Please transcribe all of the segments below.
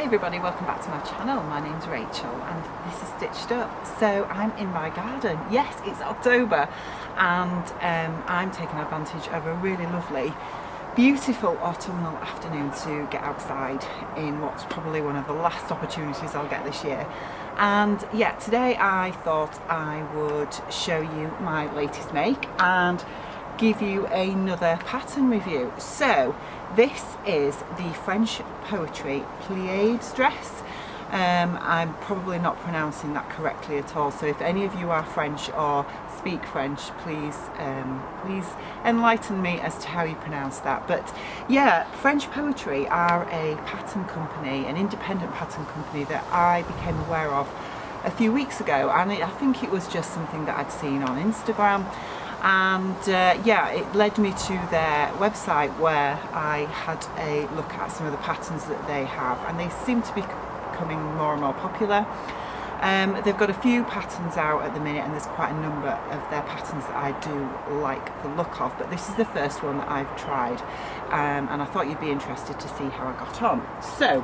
everybody, welcome back to my channel. My name's Rachel and this is Stitched Up. So I'm in my garden. Yes, it's October and I'm taking advantage of a really lovely, beautiful autumnal afternoon to get outside in what's probably one of the last opportunities I'll get this year. And yeah, today I thought I would show you my latest make and give you another pattern review. So this is the French Poetry Pleiades dress. I'm probably not pronouncing that correctly at all, so if any of you are French or speak French, please enlighten me as to how you pronounce that. But yeah, French Poetry are a pattern company, an independent pattern company that I became aware of a few weeks ago, and I think it was just something that I'd seen on Instagram. And yeah, it led me to their website where I had a look at some of the patterns that they have, and they seem to be becoming more and more popular. They've got a few patterns out at the minute, and there's quite a number of their patterns that I do like the look of, but this is the first one that I've tried, and I thought you'd be interested to see how I got on. So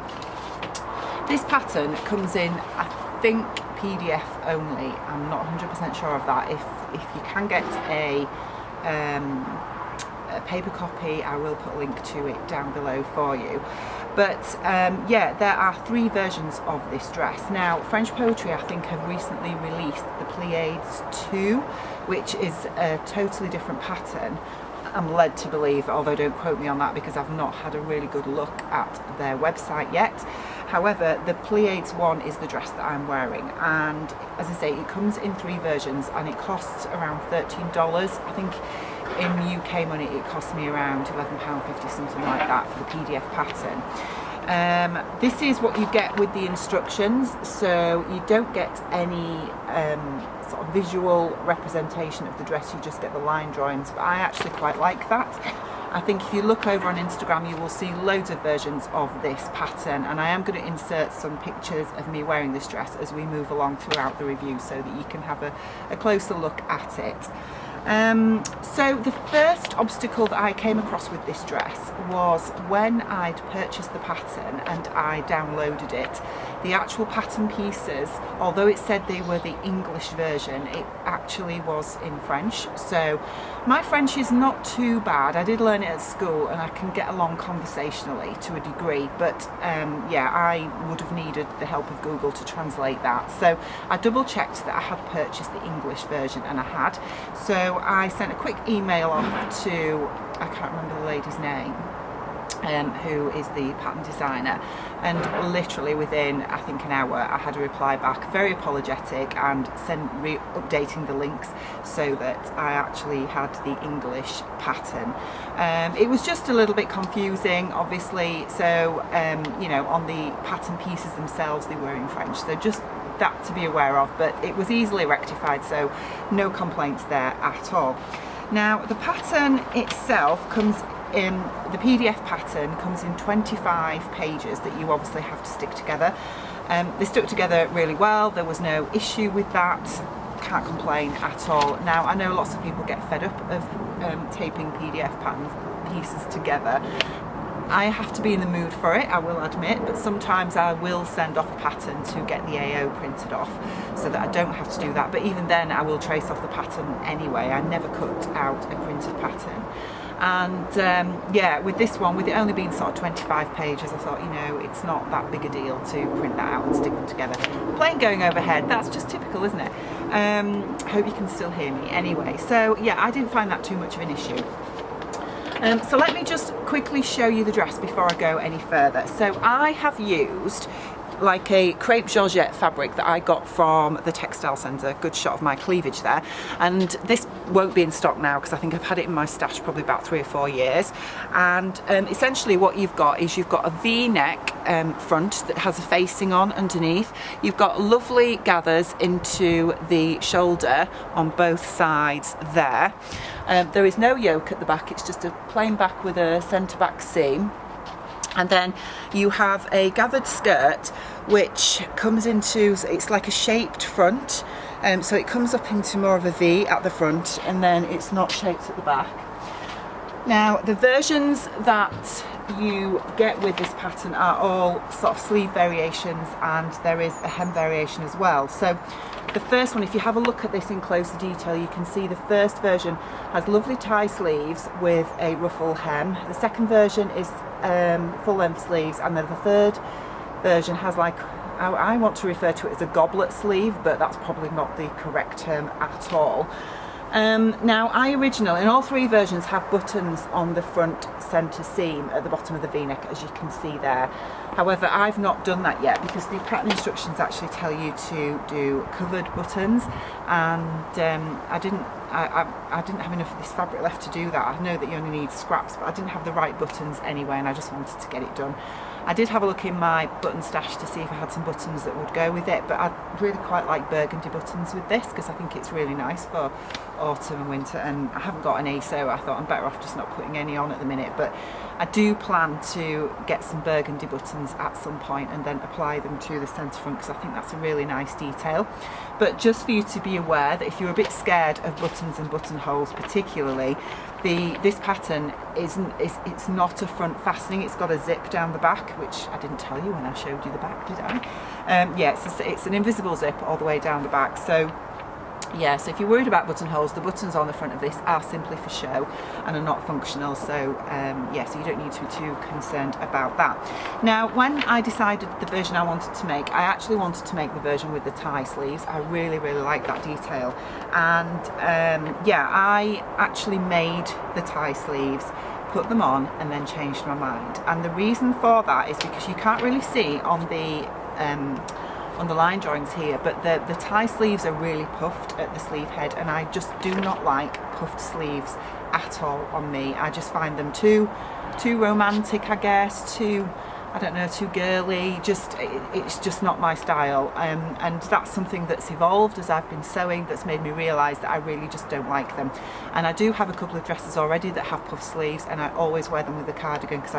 this pattern comes in, I think, PDF only. I'm not 100% sure of that. If you can get a paper copy, I will put a link to it down below for you. But yeah, there are 3 versions of this dress. Now, French Poetry, I think, have recently released the Pleiades 2, which is a totally different pattern. I'm led to believe, although don't quote me on that because I've not had a really good look at their website yet. However, the Pleiades 1 is the dress that I'm wearing, and as I say, it comes in 3 versions and it costs around $13. I think in UK money it cost me around £11.50, something like that, for the PDF pattern. This is what you get with the instructions, so you don't get any sort of visual representation of the dress, you just get the line drawings, but I actually quite like that. I think if you look over on Instagram you will see loads of versions of this pattern, and I am going to insert some pictures of me wearing this dress as we move along throughout the review so that you can have a closer look at it. So the first obstacle that I came across with this dress was when I'd purchased the pattern and I downloaded it. The actual pattern pieces, although it said they were the English version, it actually was in French. So my French is not too bad. I did learn it at school and I can get along conversationally to a degree, but yeah, I would have needed the help of Google to translate that. So I double checked that I had purchased the English version, and I had. So I sent a quick email off to, I can't remember the lady's name, who is the pattern designer, and literally within, I think, an hour I had a reply back, very apologetic, and updating the links so that I actually had the English pattern. It was just a little bit confusing, obviously, so you know, on the pattern pieces themselves they were in French, so just that to be aware of, but it was easily rectified, so no complaints there at all. Now, the pattern itself comes in, the PDF pattern comes in 25 pages that you obviously have to stick together. They stuck together really well, there was no issue with that, can't complain at all. Now, I know lots of people get fed up of taping PDF pattern pieces together. I have to be in the mood for it, I will admit, but sometimes I will send off a pattern to get the AO printed off so that I don't have to do that, but even then I will trace off the pattern anyway. I never cut out a printed pattern. And yeah, with this one, with it only being sort of 25 pages, I thought, you know, it's not that big a deal to print that out and stick them together. Plane going overhead, that's just typical, isn't it? Hope you can still hear me. Anyway, so yeah, I didn't find that too much of an issue. So let me just quickly show you the dress before I go any further. So I have used like a crepe georgette fabric that I got from the textile centre. Good shot of my cleavage there. And this won't be in stock now because I think I've had it in my stash probably about 3 or 4 years. And essentially what you've got is you've got a V-neck front that has a facing on underneath. You've got lovely gathers into the shoulder on both sides there. There is no yoke at the back, it's just a plain back with a centre back seam. And then you have a gathered skirt which comes into, it's like a shaped front, so it comes up into more of a V at the front, and then it's not shaped at the back. Now, the versions that you get with this pattern are all sort of sleeve variations, and there is a hem variation as well. So the first one, if you have a look at this in closer detail, you can see the first version has lovely tie sleeves with a ruffle hem. The second version is full length sleeves, and then the third version has, like, I want to refer to it as a goblet sleeve, but that's probably not the correct term at all. Now, I originally, in all three versions, have buttons on the front centre seam at the bottom of the v-neck, as you can see there. However, I've not done that yet because the pattern instructions actually tell you to do covered buttons, and I didn't have enough of this fabric left to do that. I know that you only need scraps, but I didn't have the right buttons anyway, and I just wanted to get it done. I did have a look in my button stash to see if I had some buttons that would go with it, but I really quite like burgundy buttons with this because I think it's really nice for autumn and winter, and I haven't got any, so I thought I'm better off just not putting any on at the minute. But I do plan to get some burgundy buttons at some point and then apply them to the centre front, because I think that's a really nice detail. But just for you to be aware that if you're a bit scared of buttons and buttonholes particularly, this pattern it's not a front fastening, it's got a zip down the back, which I didn't tell you when I showed you the back, did I? Yeah, it's an invisible zip all the way down the back. So yeah, so if you're worried about buttonholes, the buttons on the front of this are simply for show and are not functional, so yeah, so you don't need to be too concerned about that. Now, when I decided the version I wanted to make, I actually wanted to make the version with the tie sleeves. I really like that detail, and yeah, I actually made the tie sleeves, put them on, and then changed my mind. And the reason for that is because you can't really see on the line drawings here, but the tie sleeves are really puffed at the sleeve head, and I just do not like puffed sleeves at all on me. I just find them too romantic, I guess, too girly. It's just not my style, and that's something that's evolved as I've been sewing, that's made me realise that I really just don't like them. And I do have a couple of dresses already that have puff sleeves, and I always wear them with a cardigan because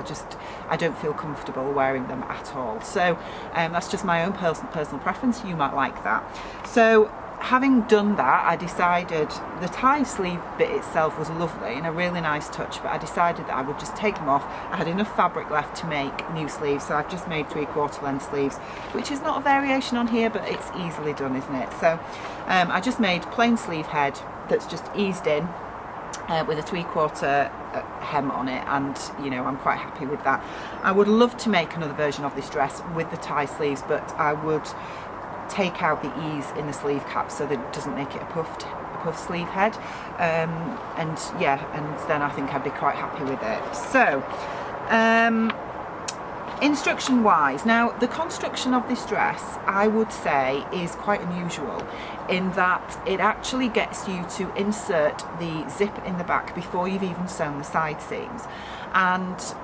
I don't feel comfortable wearing them at all. So that's just my own personal preference. You might like that. So having done that, I decided the tie sleeve bit itself was lovely and a really nice touch, but I decided that I would just take them off. I had enough fabric left to make new sleeves, so I've just made 3/4 length sleeves, which is not a variation on here, but it's easily done, isn't it? So I just made plain sleeve head that's just eased in with a 3/4 hem on it, and you know, I'm quite happy with that. I would love to make another version of this dress with the tie sleeves, but I would take out the ease in the sleeve cap so that it doesn't make it a puff sleeve head, and yeah, and then I think I'd be quite happy with it. So instruction wise, now the construction of this dress, I would say, is quite unusual in that it actually gets you to insert the zip in the back before you've even sewn the side seams, and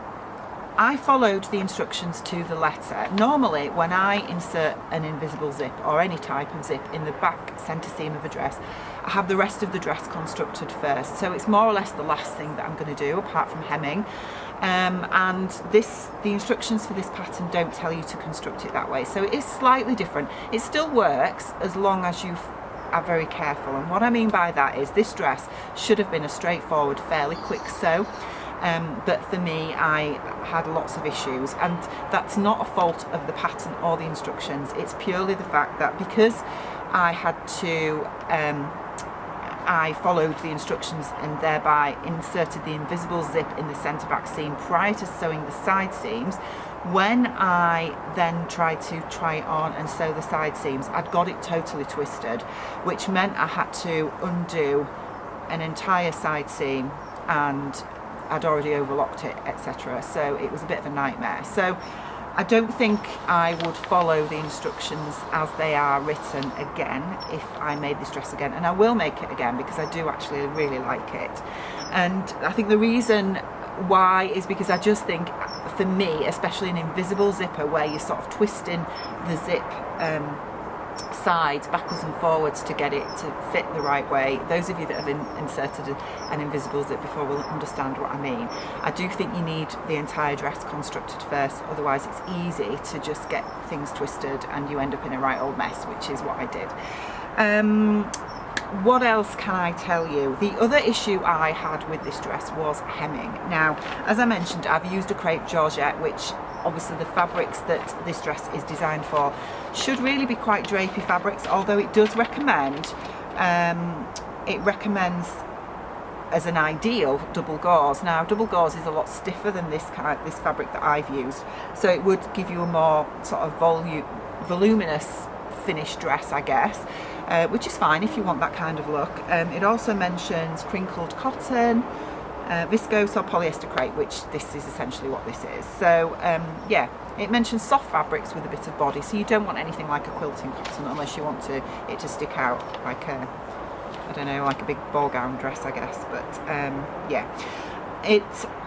I followed the instructions to the letter. Normally, when I insert an invisible zip or any type of zip in the back centre seam of a dress, I have the rest of the dress constructed first. So it's more or less the last thing that I'm going to do, apart from hemming. And the instructions for this pattern don't tell you to construct it that way. So it is slightly different. It still works as long as you are very careful. And what I mean by that is this dress should have been a straightforward, fairly quick sew. But for me, I had lots of issues, and that's not a fault of the pattern or the instructions. It's purely the fact that because I had to, I followed the instructions and thereby inserted the invisible zip in the centre back seam prior to sewing the side seams. When I then tried to try it on and sew the side seams, I'd got it totally twisted, which meant I had to undo an entire side seam, and I'd already overlocked it, etc. So it was a bit of a nightmare. So I don't think I would follow the instructions as they are written again if I made this dress again, and I will make it again because I do actually really like it. And I think the reason why is because I just think, for me, especially an invisible zipper where you're sort of twisting the zip sides backwards and forwards to get it to fit the right way. Those of you that have inserted an invisible zip before will understand what I mean. I do think you need the entire dress constructed first, otherwise it's easy to just get things twisted and you end up in a right old mess, which is what I did. what else can I tell you? The other issue I had with this dress was hemming. Now, as I mentioned, I've used a crepe georgette, which obviously the fabrics that this dress is designed for should really be quite drapey fabrics, although it does recommend, it recommends as an ideal double gauze. Now, double gauze is a lot stiffer than this fabric that I've used, so it would give you a more sort of voluminous finished dress, I guess, which is fine if you want that kind of look. It also mentions crinkled cotton, viscose or polyester crepe, which this is essentially what this is. So yeah, it mentions soft fabrics with a bit of body, so you don't want anything like a quilting cotton unless you want it to stick out like a, I don't know, like a big ball gown dress, I guess. But yeah, it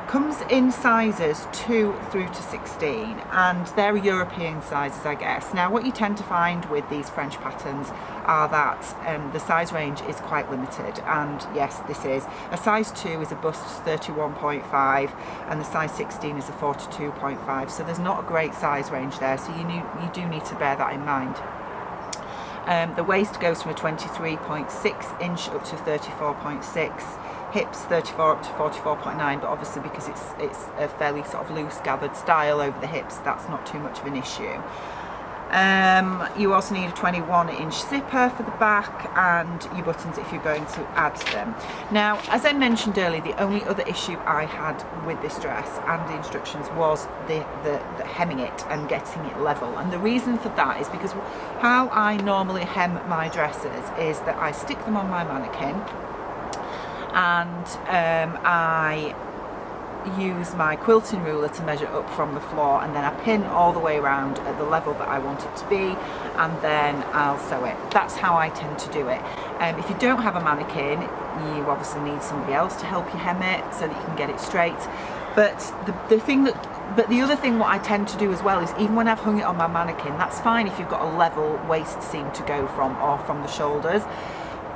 comes in sizes 2 through to 16, and they're European sizes, I guess. Now, what you tend to find with these French patterns are that the size range is quite limited, and yes, this is. A size 2 is a bust 31.5, and the size 16 is a 42.5, so there's not a great size range there, so you do need to bear that in mind. The waist goes from a 23.6 inch up to 34.6, hips 34 up to 44.9, but obviously because it's a fairly sort of loose gathered style over the hips, that's not too much of an issue. You also need a 21-inch zipper for the back and your buttons if you're going to add them. Now, as I mentioned earlier, the only other issue I had with this dress and the instructions was the hemming it and getting it level. And the reason for that is because how I normally hem my dresses is that I stick them on my mannequin, and I use my quilting ruler to measure up from the floor, and then I pin all the way around at the level that I want it to be, and then I'll sew it. That's how I tend to do it. If you don't have a mannequin, you obviously need somebody else to help you hem it so that you can get it straight. But the other thing what I tend to do as well is, even when I've hung it on my mannequin, that's fine if you've got a level waist seam to go from, or from the shoulders.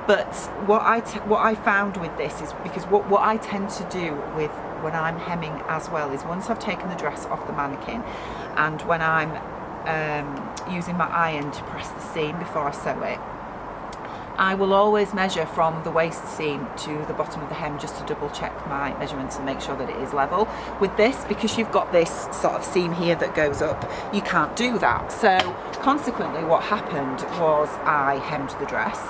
But what I found with this is, because what I tend to do with when I'm hemming as well is, once I've taken the dress off the mannequin and when I'm using my iron to press the seam before I sew it, I will always measure from the waist seam to the bottom of the hem just to double check my measurements and make sure that it is level. With this, because you've got this sort of seam here that goes up, you can't do that. So consequently what happened was I hemmed the dress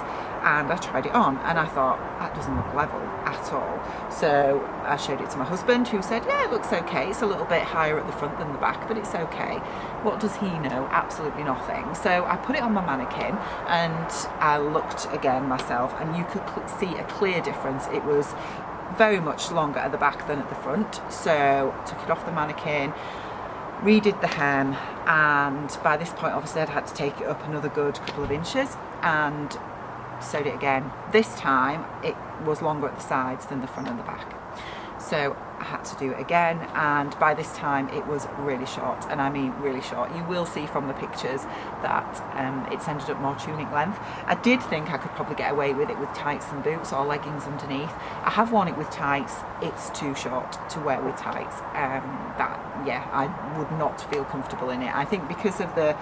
and I tried it on and I thought, that doesn't look level at all. So I showed it to my husband, who said, yeah, it looks okay. It's a little bit higher at the front than the back, but it's okay. What does he know? Absolutely nothing. So I put it on my mannequin and I looked again myself, and you could see a clear difference. It was very much longer at the back than at the front. So took it off the mannequin, redid the hem, and by this point obviously I'd had to take it up another good couple of inches and sewed it again. This time it was longer at the sides than the front and the back, so I had to do it again, and by this time it was really short, and I mean really short. You will see from the pictures that it's ended up more tunic length. I did think I could probably get away with it with tights and boots or leggings underneath. I have worn it with tights. It's too short to wear with tights. Yeah, I would not feel comfortable in it. I think because of the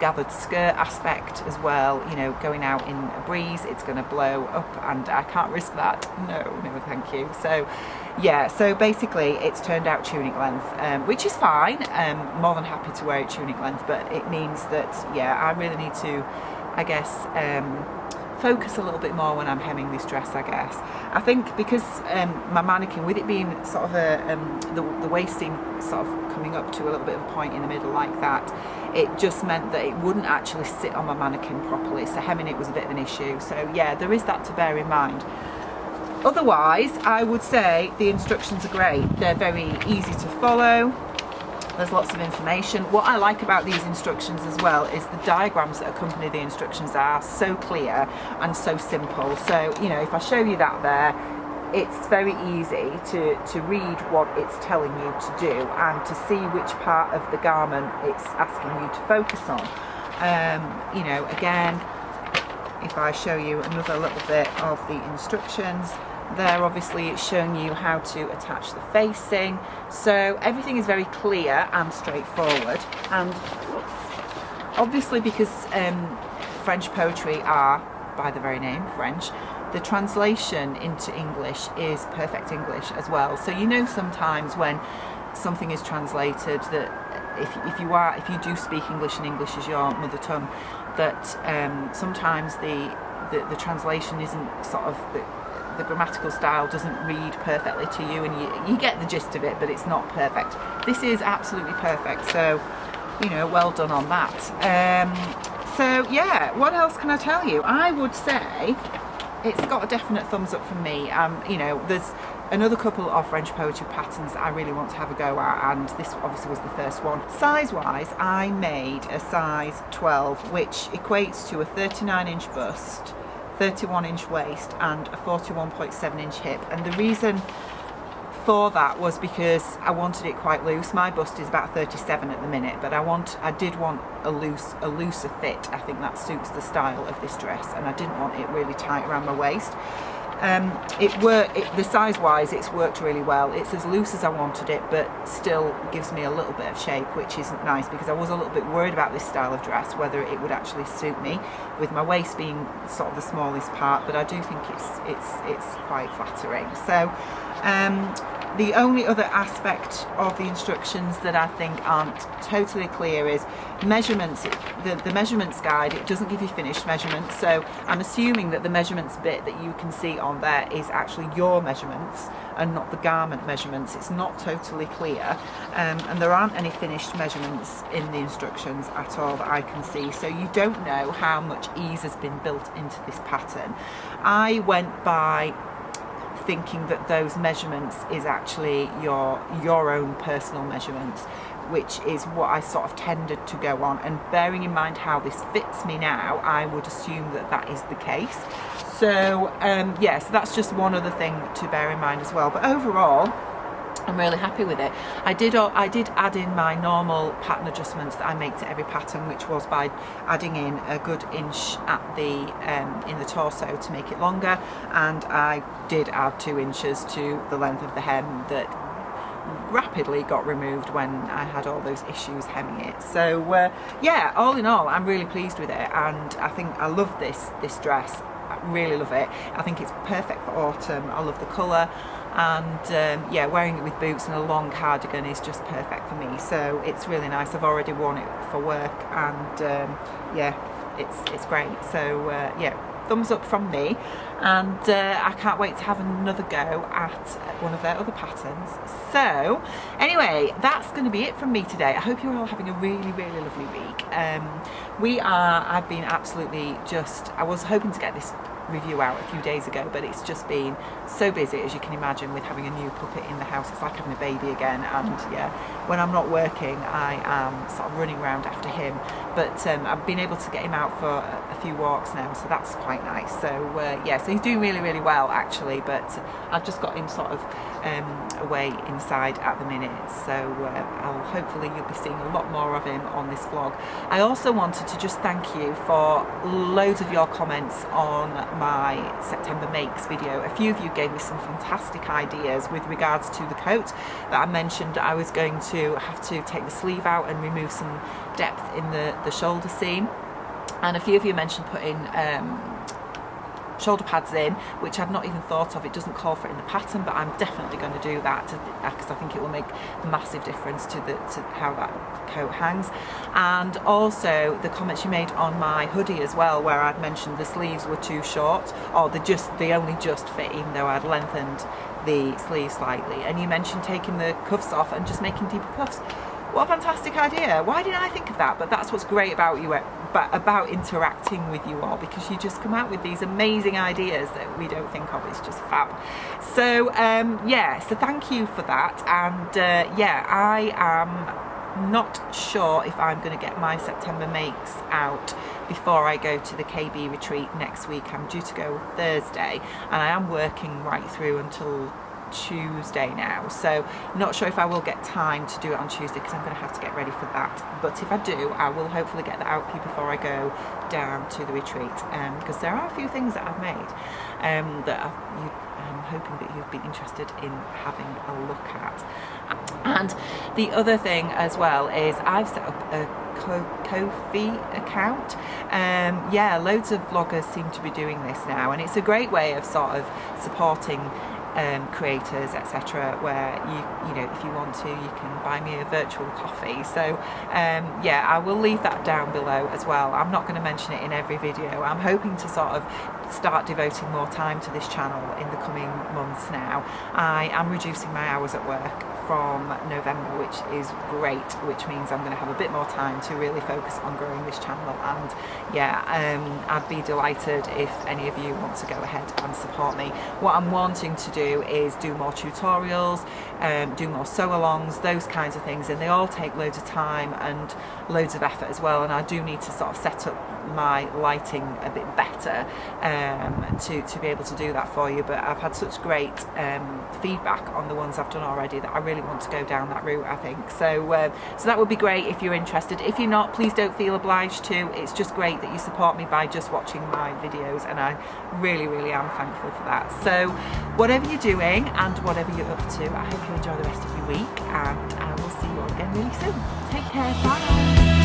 gathered skirt aspect as well, you know, going out in a breeze, it's going to blow up, and I can't risk that. No thank you. So yeah, so basically it's turned out tunic length, which is fine. More than happy to wear it tunic length, but it means that, yeah, I really need to, I guess, focus a little bit more when I'm hemming this dress, I guess. I think because my mannequin, with it being sort of the waist seam sort of coming up to a little bit of a point in the middle like that, it just meant that it wouldn't actually sit on my mannequin properly, so hemming it was a bit of an issue. So yeah, there is that to bear in mind. Otherwise, I would say the instructions are great. They're very easy to follow. There's lots of information. What I like about these instructions as well is the diagrams that accompany the instructions are so clear and so simple. So, you know, if I show you that there, it's very easy to read what it's telling you to do and to see which part of the garment it's asking you to focus on. You know, again, if I show you another little bit of the instructions, there obviously it's showing you how to attach the facing, so everything is very clear and straightforward. And obviously, because French poetry are, by the very name, French. The translation into English is perfect English as well. So you know sometimes when something is translated that if you do speak English and English is your mother tongue, that sometimes the translation isn't sort of the grammatical style doesn't read perfectly to you, and you get the gist of it, but it's not perfect. This is absolutely perfect, so you know, well done on that. So yeah, what else can I tell you? I would say it's got a definite thumbs up from me. You know, there's another couple of French poetry patterns I really want to have a go at, and this obviously was the first one. Size wise, I made a size 12, which equates to a 39-inch bust, 31-inch waist and a 41.7-inch hip. And the reason for that was because I wanted it quite loose. My bust is about 37 at the minute, but I did want a looser fit. I think that suits the style of this dress, and I didn't want it really tight around my waist. The size wise, it's worked really well. It's as loose as I wanted it, but still gives me a little bit of shape, which isn't nice, because I was a little bit worried about this style of dress, whether it would actually suit me, with my waist being sort of the smallest part, but I do think it's quite flattering. So the only other aspect of the instructions that I think aren't totally clear is measurements. The measurements guide, it doesn't give you finished measurements, so I'm assuming that the measurements bit that you can see on there is actually your measurements and not the garment measurements. It's not totally clear, and there aren't any finished measurements in the instructions at all that I can see, so you don't know how much ease has been built into this pattern. I went by thinking that those measurements is actually your own personal measurements, which is what I sort of tended to go on, and bearing in mind how this fits me now, I would assume that that is the case. So yeah, so that's just one other thing to bear in mind as well, but overall I'm really happy with it. I did add in my normal pattern adjustments that I make to every pattern, which was by adding in a good inch at the in the torso to make it longer, and I did add 2 inches to the length of the hem that rapidly got removed when I had all those issues hemming it. So yeah, all in all, I'm really pleased with it, and I think I love this dress. I really love it. I think it's perfect for autumn. I love the colour, and yeah, wearing it with boots and a long cardigan is just perfect for me, so it's really nice. I've already worn it for work, and yeah, it's great. So yeah, thumbs up from me, and I can't wait to have another go at one of their other patterns. So anyway, that's going to be it from me today. I hope you're all having a really lovely week. I've been absolutely I was hoping to get this review out a few days ago, but it's just been so busy, as you can imagine, with having a new puppet in the house. It's like having a baby again, and yeah, when I'm not working I am sort of running around after him, but I've been able to get him out for a few walks now, so that's quite nice. So yeah, so he's doing really well actually, but I've just got him sort of away inside at the minute, so hopefully you'll be seeing a lot more of him on this vlog. I also wanted to just thank you for loads of your comments on my September makes video. A few of you gave me some fantastic ideas with regards to the coat that I mentioned. I was going to have to take the sleeve out and remove some depth in the shoulder seam, and a few of you mentioned putting shoulder pads in, which I've not even thought of. It doesn't call for it in the pattern, but I'm definitely going to do that because I think it will make a massive difference to how that coat hangs. And also the comments you made on my hoodie as well, where I'd mentioned the sleeves were too short, or they only just fit, even though I'd lengthened the sleeves slightly, and you mentioned taking the cuffs off and just making deeper cuffs. What a fantastic idea. Why didn't I think of that? But that's what's great about you, about interacting with you all, because you just come out with these amazing ideas that we don't think of. It's just fab. So yeah, so thank you for that. And yeah, I am not sure if I'm going to get my September makes out before I go to the KB retreat next week. I'm due to go Thursday, and I am working right through until Tuesday now, so not sure if I will get time to do it on Tuesday because I'm going to have to get ready for that, but if I do, I will hopefully get that out for you before I go down to the retreat, because there are a few things that I've made that I'm hoping that you'd be interested in having a look at. And the other thing as well is I've set up a Ko-fi account. Yeah, loads of vloggers seem to be doing this now, and it's a great way of sort of supporting creators, etc., where you know, if you want to, you can buy me a virtual coffee. So yeah, I will leave that down below as well. I'm not going to mention it in every video. I'm hoping to sort of start devoting more time to this channel in the coming months now. I am reducing my hours at work from November, which is great, which means I'm going to have a bit more time to really focus on growing this channel. And yeah, I'd be delighted if any of you want to go ahead and support me. What I'm wanting to do is do more tutorials, do more sew-alongs, those kinds of things, and they all take loads of time and loads of effort as well, and I do need to sort of set up my lighting a bit better to be able to do that for you. But I've had such great feedback on the ones I've done already that I really want to go down that route, I think. So so that would be great if you're interested. If you're not, please don't feel obliged to. It's just great that you support me by just watching my videos, and I really, really am thankful for that. So whatever you're doing and whatever you're up to, I hope you enjoy the rest of your week, and I will see you all again really soon. Take care, bye.